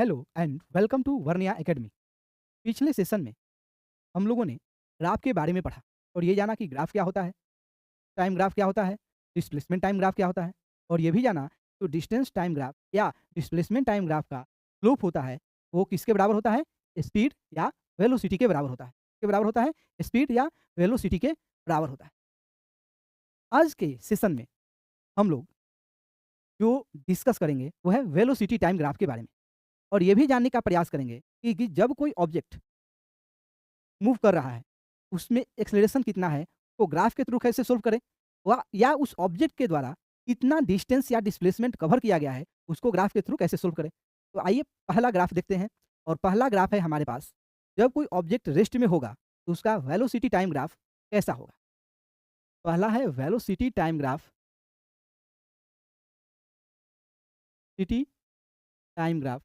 Hello and welcome to वर्निया academy. पिछले session में हम लोगों ने ग्राफ के बारे में पढ़ा और ये जाना कि ग्राफ क्या होता है, टाइम ग्राफ क्या होता है, डिस्प्लेसमेंट टाइम ग्राफ क्या होता है, और ये भी जाना तो डिस्टेंस टाइम ग्राफ या डिस्प्लेसमेंट टाइम ग्राफ का स्लोप होता है वो किसके बराबर होता है, स्पीड या वेलोसिटी के बराबर होता है। के बराबर होता है, स्पीड या वेलोसिटी के बराबर होता है। आज के सेशन में हम लोग जो डिस्कस करेंगे वो है वेलोसिटी टाइम ग्राफ के बारे में, और ये भी जानने का प्रयास करेंगे कि जब कोई ऑब्जेक्ट मूव कर रहा है, उसमें एक्सेलरेशन कितना है, तो ग्राफ के थ्रू कैसे सोल्व करें? व या उस ऑब्जेक्ट के द्वारा कितना डिस्टेंस या डिस्प्लेसमेंट कवर किया गया है, उसको ग्राफ के थ्रू कैसे सोल्व करें? तो आइए पहला ग्राफ देखते हैं, और पहला ग्राफ है हमारे पास, जब कोई ऑब्जेक्ट रेस्ट में होगा, तो उसका वेलोसिटी टाइम ग्राफ कैसा होगा? पहला है velocity time graph, city time graph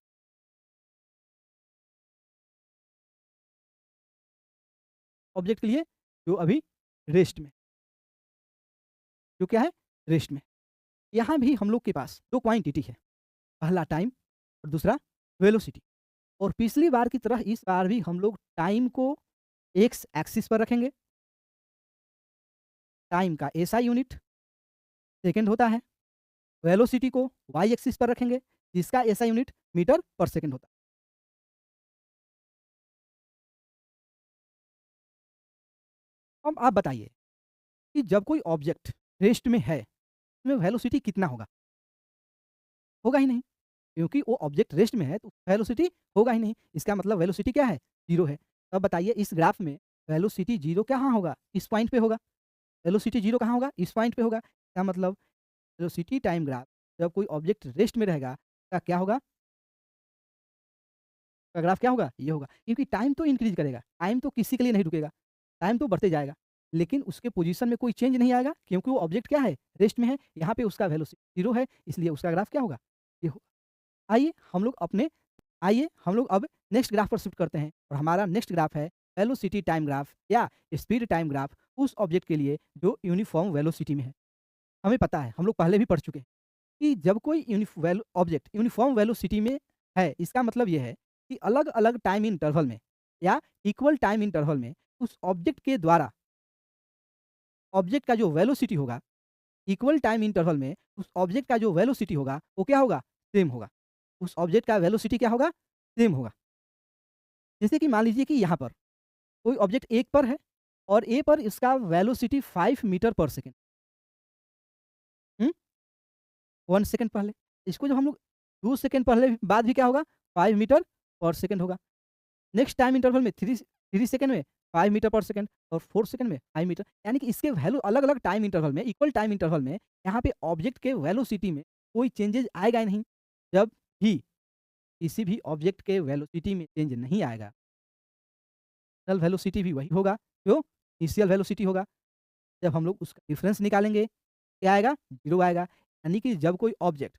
object के लिए जो अभी रेस्ट में, जो क्या है? रेस्ट में। यहाँ भी हम लोग के पास 2 क्वांटिटी है, पहला टाइम और दूसरा वेलोसिटी। और पिछली बार की तरह इस बार भी हम लोग टाइम को एक्स एक्सिस पर रखेंगे। टाइम का एसआई यूनिट सेकंड होता है। वेलोसिटी को वाई एक्सिस पर रखेंगे, जिसका एसआई यूनिट मीटर पर सेकंड होता है। अब आप बताइए कि जब कोई ऑब्जेक्ट रेस्ट में है, उसमें वेलोसिटी कितना होगा? होगा ही नहीं, क्योंकि वो ऑब्जेक्ट रेस्ट में है तो वेलोसिटी होगा ही नहीं। इसका मतलब वेलोसिटी क्या है? 0 है। अब बताइए इस ग्राफ में वेलोसिटी 0 कहाँ होगा? इस पॉइंट पे होगा। वेलोसिटी 0 कहाँ होगा? इस पॉइंट पे होगा। इसका मतलब वेलोसिटी टाइम ग्राफ जब कोई ऑब्जेक्ट रेस्ट में रहेगा, का क्या होगा? का ग्राफ क्या होगा? ये होगा। क्योंकि टाइम तो इंक्रीज़ करेगा, टाइम तो किसी के लिए नहीं रुकेगा, टाइम तो बढ़ते जाएगा। लेकिन उसके पोज़ीशन में कोई चेंज नहीं आएगा, क्योंकि वो ऑब्जेक्ट क्या है? रेस्ट में है। यहाँ पे उसका वेलोसिटी 0 है, इसलिए उसका ग्राफ क्या होगा? ये होगा। आइए हम लोग अपने आइए हम लोग अब नेक्स्ट ग्राफ पर शिफ्ट करते हैं, और हमारा नेक्स्ट ग्राफ है वेलोसिटी टाइम ग्राफ या स्पीड टाइम ग्राफ उस ऑब्जेक्ट के लिए जो यूनिफ़ॉर्म वेलोसिटी में है। हमें पता है, हम लोग पहले भी पढ़ चुके हैं कि जब कोई ऑब्जेक्ट यूनिफ़ॉर्म वेलोसिटी में है, इसका मतलब ये है कि अलग-अलग टाइम इंटरवल में या इक्वल टाइम इंटरवल में उस ऑब्जेक्ट के द्वारा ऑब्जेक्ट का जो वेलोसिटी होगा, इक्वल टाइम इंटरवल में उस ऑब्जेक्ट का जो वेलोसिटी होगा, वो क्या होगा? सेम होगा। उस ऑब्जेक्ट का वेलोसिटी क्या होगा? सेम होगा। जैसे कि मान लीजिए कि यहाँ पर कोई ऑब्जेक्ट 1 पर है, और ए पर इसका वेलोसिटी 5 मीटर पर सेकंड। हुँ? 1 सेकंड पहले। इसको जब हम लोग 2 सेकंड पहले बाद भी क्या होगा? 5 मीटर पर सेकंड होगा। नेक्स्ट टाइम इंटरवल में 3 सेकंड में 5 मीटर पर सेकंड, और 4 सेकंड में 5 मीटर। यानी कि इसके वैल्यू अलग-अलग टाइम इंटरवल में, इक्वल टाइम इंटरवल में यहाँ पे ऑब्जेक्ट के वेलोसिटी में कोई चेंजेज़ आएगा ही नहीं। जब भी किसी भी ऑब्जेक्ट के वेलोसिटी में चेंज नहीं आएगा, फाइनल वेलोसिटी भी वही होगा जो इनिशियल वेलोसिटी होगा। जब हम लोग उसका डिफरेंस निकालेंगे, क्या आएगा? 0 आएगा। यानी कि जब कोई ऑब्जेक्ट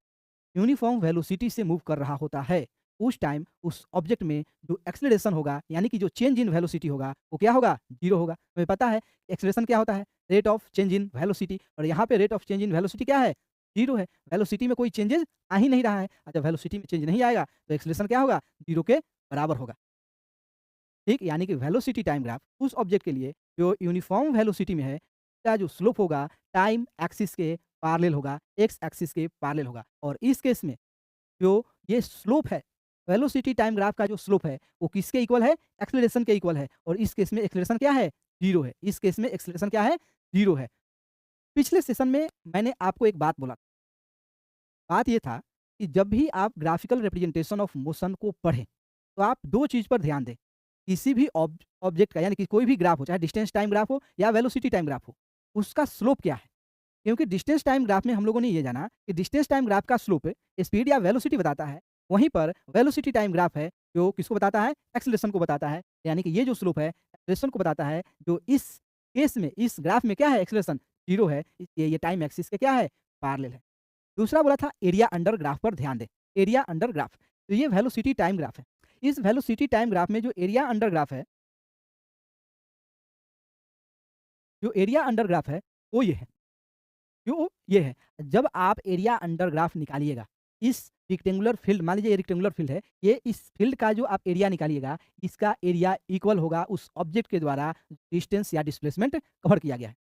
यूनिफ़ॉर्म वेलोसिटी से मूव कर रहा होता है, उस टाइम उस ऑब्जेक्ट में जो एक्सेलरेशन होगा, यानी कि जो चेंज इन वेलोसिटी होगा, वो क्या होगा? 0 होगा। हमें पता है एक्सेलरेशन क्या होता है? Rate of change in velocity, और यहाँ पे rate of change in velocity क्या है? 0 है। वेलोसिटी में कोई चेंजेज़ आ ही नहीं रहा है, और जब वेलोसिटी में चेंज नहीं आएगा, तो एक्सेलरेशन क्या होगा? 0 के बराबर होगा। ठीक? यानी कि वेलोसिटी टाइम ग्राफ उस ऑब्जेक्ट के लिए जो यूनिफ़ॉर्म वेलोसिटी में है, का जो स्लोप होगा, टाइम एक्सिस के पैरेलल होगा, एक्स एक्सिस के पैरेलल होगा। और इस केस में जो ये स्लोप है, वेलोसिटी टाइम ग्राफ का जो स्लोप है, वो किसके इक्वल है? एक्सेलरेशन के इक्वल है, और इस केस में एक्सेलरेशन क्या है? 0 है। इस केस में एक्सेलरेशन क्या है? 0 है। पिछले सेशन में मैंने आपको एक बात बोला, बात ये था कि जब भी आप ग्राफिकल रिप्रेजेंटेशन ऑफ मोशन को पढ़ें, तो आप 2 चीज़ पर ध्यान दें। किसी भी ऑब्जेक्ट का, यानी कि कोई भी ग्राफ हो, चाहे डिस्टेंस टाइम ग्राफ हो या वेलोसिटी टाइम ग्राफ हो, उसका स्लोप क्या है? क्योंकि डिस्टेंस टाइम ग्राफ में हम लोगों ने ये जाना कि डिस्टेंस टाइम ग्राफ का स्लोप स्पीड या वेलोसिटी बताता है। वहीं पर वेलोसिटी टाइम ग्राफ है जो किसको बताता है? एक्सेलरेशन को बताता है। यानी कि ये जो स्लोप है, एक्सेलरेशन को बताता है, जो इस केस में, इस ग्राफ में क्या है? एक्सेलरेशन 0 है। ये टाइम एक्सिस के क्या है? पैरेलल है। दूसरा बोला था एरिया अंडर ग्राफ पर ध्यान दें। एरिया अंडर ग्राफ, तो ये वेलोसिटी टाइम ग्राफ है। इस वेलोसिटी टाइम ग्राफ में जो एरिया अंडर ग्राफ है, जो एरिया अंडर ग्राफ है, वो ये है, जो ये है। जब आप एरिया अंडर ग्राफ निकालिएगा, इस रेक्टेंगुलर फील्ड, मान लीजिए ये रेक्टेंगुलर फील्ड है, ये इस फील्ड का जो आप एरिया निकालिएगा, इसका एरिया इक्वल होगा उस ऑब्जेक्ट के द्वारा डिस्टेंस या डिस्प्लेसमेंट कवर किया गया है।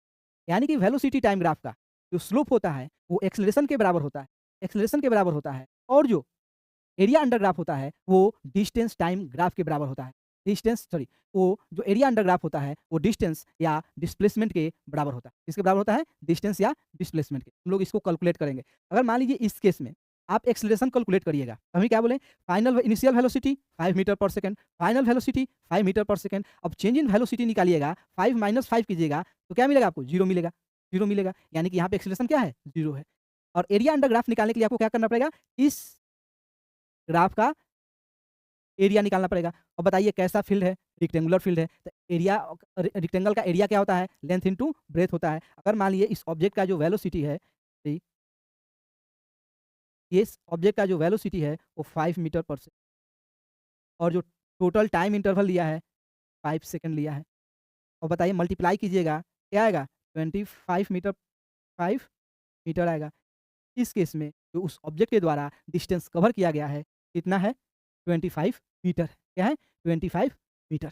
यानी कि वेलोसिटी टाइम ग्राफ का जो स्लोप होता है, वो एक्सेलरेशन के बराबर होता है, एक्सेलरेशन के बराबर होता है, और जो एरिया अंडर ग्राफ होता है, वो डिस्टेंस टाइम ग्राफ के बराबर होता है। डिस्टेंस सॉरी वो जो एरिया अंडर ग्राफ होता है, वो डिस्टेंस या डिस्प्लेसमेंट के बराबर होता है। किसके बराबर होता है? डिस्टेंस या डिस्प्लेसमेंट के। हम लोग इसको कैलकुलेट करेंगे। अगर मान लीजिए इस केस में आप एक्सेलरेशन कैलकुलेट करिएगा, तो हम क्या बोले? फाइनल इनिशियल वेलोसिटी 5 मीटर पर सेकंड, फाइनल वेलोसिटी 5 मीटर पर सेकंड। अब चेंज इन वेलोसिटी निकालिएगा, 5 माइनस 5 कीजिएगा, तो क्या मिलेगा आपको? 0 मिलेगा, 0 मिलेगा। यानी कि यहाँ पे एक्सेलरेशन क्या है? 0 है। और एरिया अंडर ग्राफ निकालने के लिए आपको क्या करना पड़ेगा? इस ग्राफ का एरिया निकालना पड़ेगा। और बताइए कैसा फील्ड है? रेक्टेंगुलर फील्ड है। तो एरिया रेक्टेंगल का एरिया क्या होता है? लेंथ इंटू ब्रेथ होता है। अगर मान लीजिए इस ऑब्जेक्ट का जो वेलोसिटी है, जी, इस ऑब्जेक्ट का जो वेलोसिटी है वो 5 मीटर पर सेकंड, और जो टोटल टाइम इंटरवल लिया है 5 सेकंड लिया है। और बताइए मल्टीप्लाई कीजिएगा, क्या आएगा? 25 मीटर, 5 मीटर आएगा। इस केस में जो उस ऑब्जेक्ट के द्वारा डिस्टेंस कवर किया गया है, कितना है? 25 मीटर। क्या है? 25 मीटर।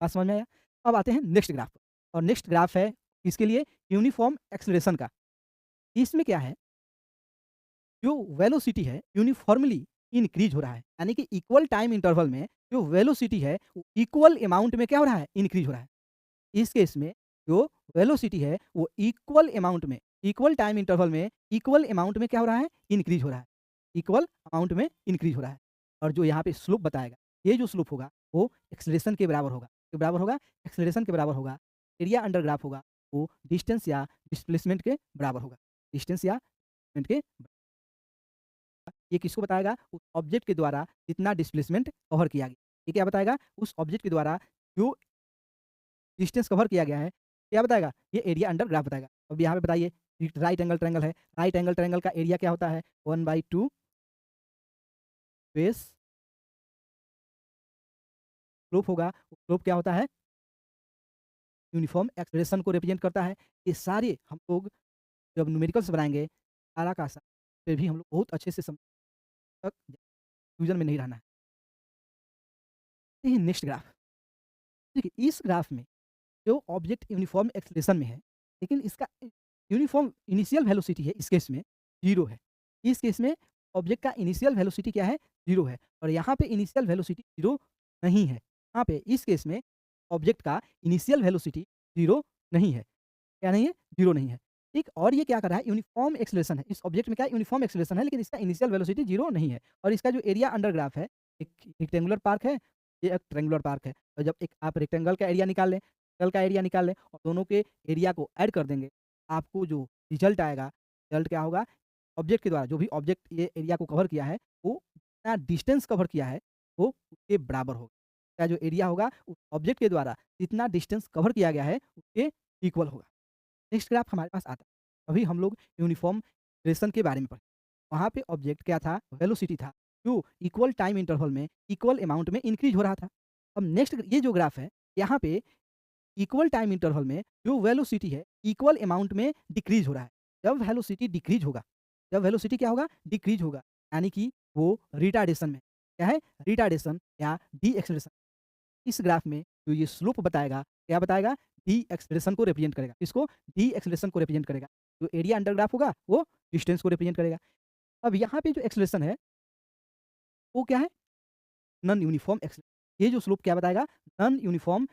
बात समझ में आया? अब आते हैं नेक्स्ट ग्राफ पर, और नेक्स्ट ग्राफ है किसके लिए? यूनिफ़ॉर्म एक्सेलरेशन का। इसमें क्या है? जो वेलोसिटी है यूनिफ़ॉर्मली इंक्रीज़ हो रहा है, यानी कि इक्वल टाइम इंटरवल में जो वेलोसिटी है, वो इक्वल अमाउंट में क्या हो रहा है? इंक्रीज़ हो रहा है। इस केस में जो वेलोसिटी है, वो इक्वल अमाउंट में, इक्वल टाइम इंटरवल में, इक्वल अमाउंट में क्या हो रहा है? इंक्रीज़ हो रहा है। इक्वल अमाउंट में इंक्रीज़ हो रहा है। और जो यहाँ पे स्लोप बताएगा, ये जो स्लोप होगा, वो एक्सेलरेशन के बराबर होगा। के बराबर होगा? एक्सेलरेशन के बराबर होगा। एरिया अंडर ग्राफ होगा, वो डिस्टेंस या डिस्प्लेसमेंट के बराबर होगा। डिस्टेंस या डिस्प्लेसमेंट के, ये किसको बताएगा? उस ऑब्जेक्ट के द्वारा जितना डिस्प्लेसमेंट कवर किया गया। ये क्या बताएगा? उस ऑब्जेक्ट के द्वारा जो डिस्टेंस कवर किया गया है, क्या बताएगा? ये एरिया अंडर ग्राफ बताएगा। अब यहाँ पे बताइए, राइट एंगल ट्रायंगल है, राइट एंगल ट्रायंगल का एरिया क्या होता है? 1/2 बेस स्लोप होगा। स्लोप क्या होता है? यूनिफ़ॉर्म एक्सेलरेशन को रिप्रेजेंट करता है। ये सारे हम लोग जब न्यूमेरिकल्स बनाएँगे, सारा का सारा, फिर भी हम लोग बहुत अच्छे से समझ तक कंफ्यूजन में नहीं रहना है। देखिए नेक्स्ट ग्राफ, देखिए इस ग्राफ में जो ऑब्जेक्ट यूनिफ़ॉर्म एक्सेलरेशन में है, लेकिन इसका यूनिफ़ॉर्म इनिशियल वेलोसिटी है, इस केस में 0 है। इस केस में ऑब्जेक्ट का इनिशियल वेलोसिटी क्या है? 0 है। और यहाँ पे इनिशियल वेलोसिटी 0 नहीं है। यहाँ पे इस केस में ऑब्जेक्ट का इनिशियल वेलोसिटी 0 नहीं है। क्या नहीं है? 0 नहीं है। ठीक, और ये क्या कर रहा है? यूनिफ़ॉर्म एक्सेलरेशन है। इस ऑब्जेक्ट में क्या है? यूनिफ़ॉर्म एक्सेलरेशन है, लेकिन इसका इनिशियल वेलोसिटी 0 नहीं है। और इसका जो एरिया अंडर ग्राफ है, एक रेक्टेंगुलर पार्क है, ये एक ट्रायंगुलर पार्क है। और जब एक आप रेक्टेंगल का एरिया निकाल लें, सर्कल का एरिया निकाल लें, और दोनों के एरिया को ऐड कर देंगे, आपको जो रिज़ल्ट आएगा, रिज़ल्ट क्या होगा? ऑब्जेक्ट के द्वारा जो भी ऑब्जेक्ट ये एरिया को कवर किया है, वो जितना डिस्टेंस कवर किया है, वो उसके बराबर होगा। क्या जो एरिया होगा, उस ऑब्जेक्ट के द्वारा जितना डिस्टेंस कवर किया गया है, उसके इक्वल होगा। नेक्स्ट ग्राफ हमारे पास आता है। अभी हम लोग यूनिफ़ॉर्म एक्सेलरेशन के बारे में पढ़े। वहाँ पे ऑब्जेक्ट क्या था? वेलोसिटी था, जो इक्वल टाइम इंटरवल में, इक्वल अमाउंट में इंक्रीज़ हो रहा था। अब नेक्स्ट ये जो ग्राफ है, यहाँ पे इक्वल टाइम इंटरवल में जो वेलोसिटी है, इक्वल अमाउंट में डिक्रीज़ हो रहा है। जब वेलोसिटी डिक्रीज़ होगा, जब वेलोसिटी क्या होगा? डिक्रीज़ होगा, यानी कि वो रिटार्डेशन में, क्या है? रिटार्डेशन या डीएक्सेलरेशन। इस ग्राफ में जो ये स्लोप बताएगा, क्या बताएगा? डी एक्सेलरेशन को रिप्रेजेंट करेगा। किसको? डी एक्सेलरेशन को रिप्रेजेंट करेगा। जो एरिया अंडर ग्राफ होगा, वो डिस्टेंस को रिप्रेजेंट करेगा। अब यहाँ पे जो एक्सेलरेशन है, वो क्या है? Non uniform acceleration. ये जो स्लोप क्या बताएगा? नॉन यूनिफ़ॉर्म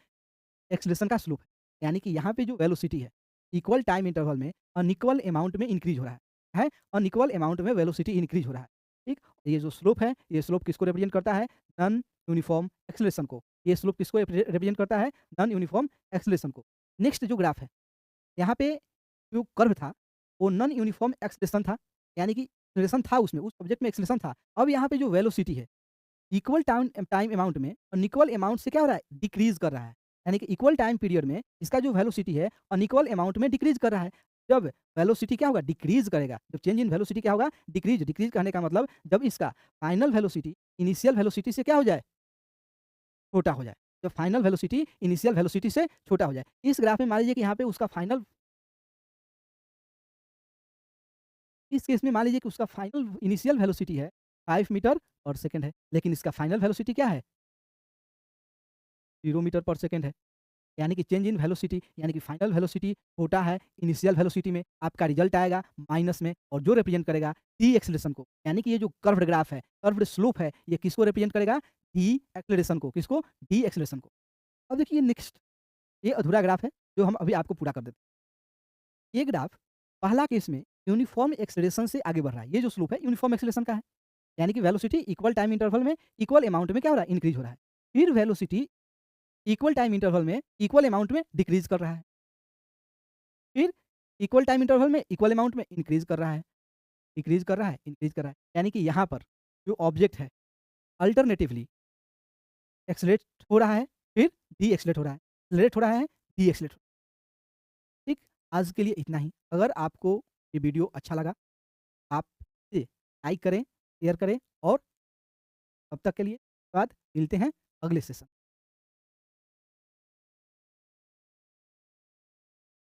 एक्सेलरेशन का स्लोप है। यानी कि यहाँ पे जो वेलोसिटी है, इक्वल टाइम इंटरवल में अनइक्वल अमाउंट में इंक्रीज़ हो रहा है? अनइक्वल अमाउंट में वेलोसिटी इंक्रीज़ हो रहा है। ठीक? ये जो स्लोप है, ये स्लोप किसको रिप्रेजेंट करता है? नॉन यूनिफ़ॉर्म एक्सेलरेशन को। ये स्लोप किसको रिप्रेजेंट करता है? नॉन यूनिफ़ॉर्म एक्सेलरेशन को। नेक्स्ट जो ग्राफ है, यहाँ पे जो कर्व था, वो नॉन यूनिफ़ॉर्म एक्सेलरेशन था, यानी कि एक्सेलरेशन था उसमें, उस ऑब्जेक्ट में एक्सेलरेशन था। अब यहाँ पे जो वेलोसिटी है, इक्वल टाइम टाइम अमाउंट में अनइक्वल अमाउंट से क्या हो रहा है? डिक्रीज़ कर रहा है। यानी कि इक्वल टाइम पीरियड में इसका जो वेलोसिटी है, अनइक्वल अमाउंट में डिक्रीज़ कर रहा है। जब वेलोसिटी क्या होगा? डिक्रीज़ करेगा। जब चेंज इन वेलोसिटी क्या होगा? डिक्रीज़। डिक्रीज़ कहने का मतलब जब इसका फाइनल वेलोसिटी इनिशियल वेलोसिटी से क्या हो जाए? छोटा हो जाए। जब फाइनल वेलोसिटी इनिशियल वेलोसिटी से छोटा हो जाए। इस ग्राफ में मान लीजिए कि यहाँ पे उसका फाइनल इस केस में मान लीजिए कि उसका फाइनल इनिशियल वेलोसिटी है 5 मीटर पर सेकंड है, लेकिन इसका फाइनल वेलोसिटी क्या है? 0 मीटर पर सेकंड है। यानी कि चेंज इन वेलोसिटी यानी कि फाइनल वेलोसिटी छोटा है इनिशियल वेलोसिटी में, आपका रिजल्ट आएगा माइनस में और जो रिप्रेजेंट करेगा डी एक्सेलरेशन को। यानी कि ये जो कर्व्ड ग्राफ है, कर्व्ड स्लोप है, ये किसको रिप्रेजेंट करेगा? डी एक्सेलरेशन को। किसको? डी एक्सेलरेशन को। अब देखिए नेक्स्ट, ये अधूरा ग्राफ है जो हम अभी आपको पूरा कर देते हैं। ये ग्राफ पहला केस में यूनिफॉर्म एक्सेलरेशन से आगे बढ़ रहा है। ये जो स्लोप है यूनिफॉर्म एक्सेलरेशन का है। यानी कि वेलोसिटी इक्वल टाइम इंटरवल में इक्वल अमाउंट में क्या हो रहा है? इंक्रीज हो रहा है। फिर वेलोसिटी इक्वल टाइम इंटरवल में इक्वल अमाउंट में डिक्रीज कर रहा है। फिर इक्वल टाइम इंटरवल में इक्वल अमाउंट में इंक्रीज कर रहा है, डिक्रीज कर रहा है, इंक्रीज कर रहा है। यानी कि यहाँ पर जो ऑब्जेक्ट है अल्टरनेटिवली एक्सेलरेट हो रहा है, फिर डीएक्सेलरेट हो रहा है, एक्सेलरेट हो रहा है, डीएक्सेलरेट हो रहा है। ठीक, आज के लिए इतना ही। अगर आपको ये वीडियो अच्छा लगा, आप इसे लाइक करें, शेयर करें और तब तक के लिए बाद मिलते हैं अगले सेशन।